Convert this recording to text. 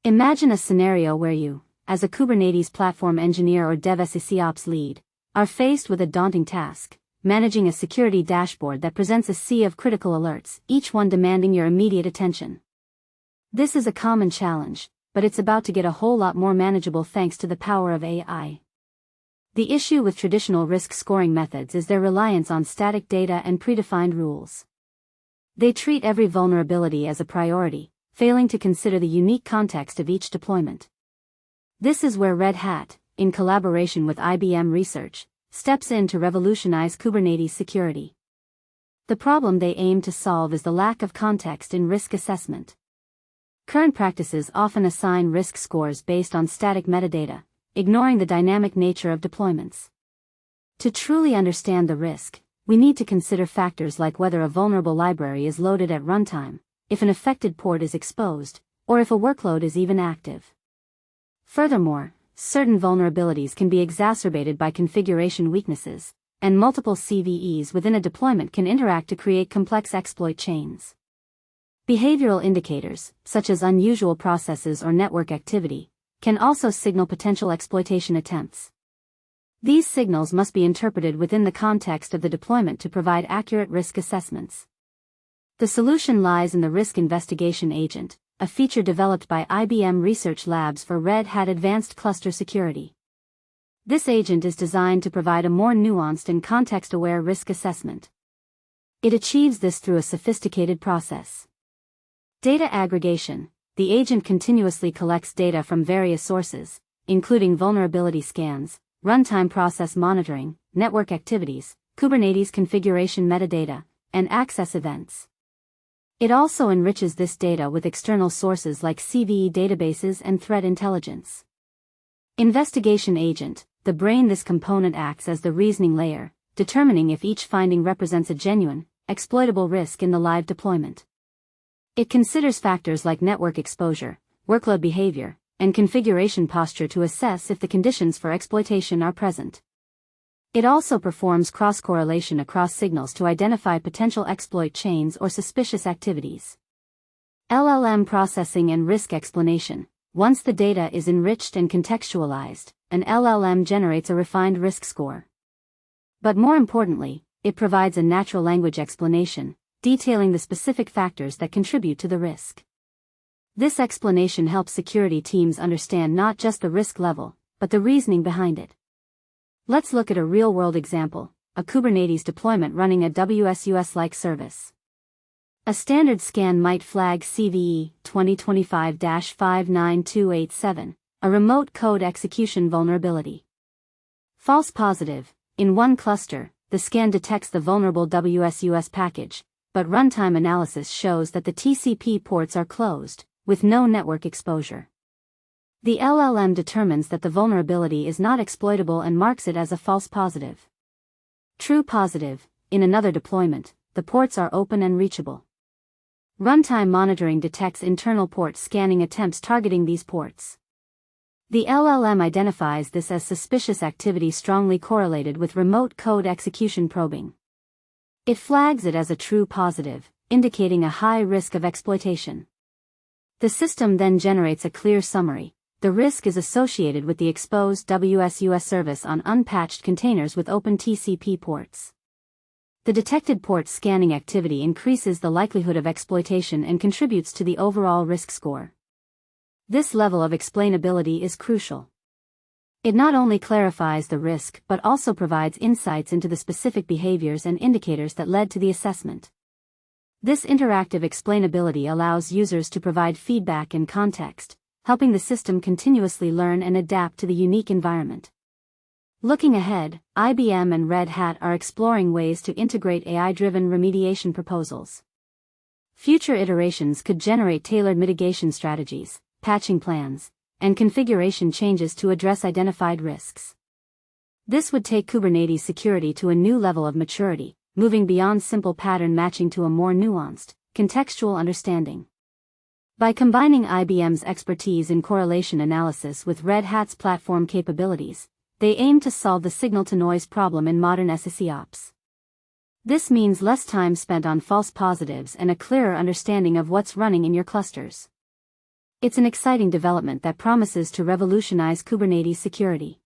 Imagine a scenario where you, as a Kubernetes platform engineer or DevSecOps lead, are faced with a daunting task: managing a security dashboard that presents a sea of critical alerts, each one demanding your immediate attention. This is a common challenge, but it's about to get a whole lot more manageable thanks to the power of AI. The issue with traditional risk scoring methods is their reliance on static data and predefined rules. They treat every vulnerability as a priority, failing to consider the unique context of each deployment. This is where Red Hat, in collaboration with IBM Research, steps in to revolutionize Kubernetes security. The problem they aim to solve is the lack of context in risk assessment. Current practices often assign risk scores based on static metadata, ignoring the dynamic nature of deployments. To truly understand the risk, we need to consider factors like whether a vulnerable library is loaded at runtime, if an affected port is exposed, or if a workload is even active. Furthermore, certain vulnerabilities can be exacerbated by configuration weaknesses, and multiple CVEs within a deployment can interact to create complex exploit chains. Behavioral indicators, such as unusual processes or network activity, can also signal potential exploitation attempts. These signals must be interpreted within the context of the deployment to provide accurate risk assessments. The solution lies in the Risk Investigation Agent, a feature developed by IBM Research Labs for Red Hat Advanced Cluster Security. This agent is designed to provide a more nuanced and context-aware risk assessment. It achieves this through a sophisticated process. Data aggregation. The agent continuously collects data from various sources, including vulnerability scans, runtime process monitoring, network activities, Kubernetes configuration metadata, and access events. It also enriches this data with external sources like CVE databases and threat intelligence. Investigation agent. The brain. This component acts as the reasoning layer, determining if each finding represents a genuine, exploitable risk in the live deployment. It considers factors like network exposure, workload behavior, and configuration posture to assess if the conditions for exploitation are present. It also performs cross-correlation across signals to identify potential exploit chains or suspicious activities. LLM processing and risk explanation. Once the data is enriched and contextualized, an LLM generates a refined risk score. But more importantly, it provides a natural language explanation, detailing the specific factors that contribute to the risk. This explanation helps security teams understand not just the risk level, but the reasoning behind it. Let's look at a real-world example: a Kubernetes deployment running a WSUS-like service. A standard scan might flag CVE 2025-59287, a remote code execution vulnerability. False positive. In one cluster, the scan detects the vulnerable WSUS package, but runtime analysis shows that the TCP ports are closed, with no network exposure. The LLM determines that the vulnerability is not exploitable and marks it as a false positive. True positive. In another deployment, the ports are open and reachable. Runtime monitoring detects internal port scanning attempts targeting these ports. The LLM identifies this as suspicious activity strongly correlated with remote code execution probing. It flags it as a true positive, indicating a high risk of exploitation. The system then generates a clear summary. The risk is associated with the exposed WSUS service on unpatched containers with open TCP ports. The detected port scanning activity increases the likelihood of exploitation and contributes to the overall risk score. This level of explainability is crucial. It not only clarifies the risk but also provides insights into the specific behaviors and indicators that led to the assessment. This interactive explainability allows users to provide feedback and context, helping the system continuously learn and adapt to the unique environment. Looking ahead, IBM and Red Hat are exploring ways to integrate AI-driven remediation proposals. Future iterations could generate tailored mitigation strategies, patching plans, and configuration changes to address identified risks. This would take Kubernetes security to a new level of maturity, moving beyond simple pattern matching to a more nuanced, contextual understanding. By combining IBM's expertise in correlation analysis with Red Hat's platform capabilities, they aim to solve the signal-to-noise problem in modern SecOps. This means less time spent on false positives and a clearer understanding of what's running in your clusters. It's an exciting development that promises to revolutionize Kubernetes security.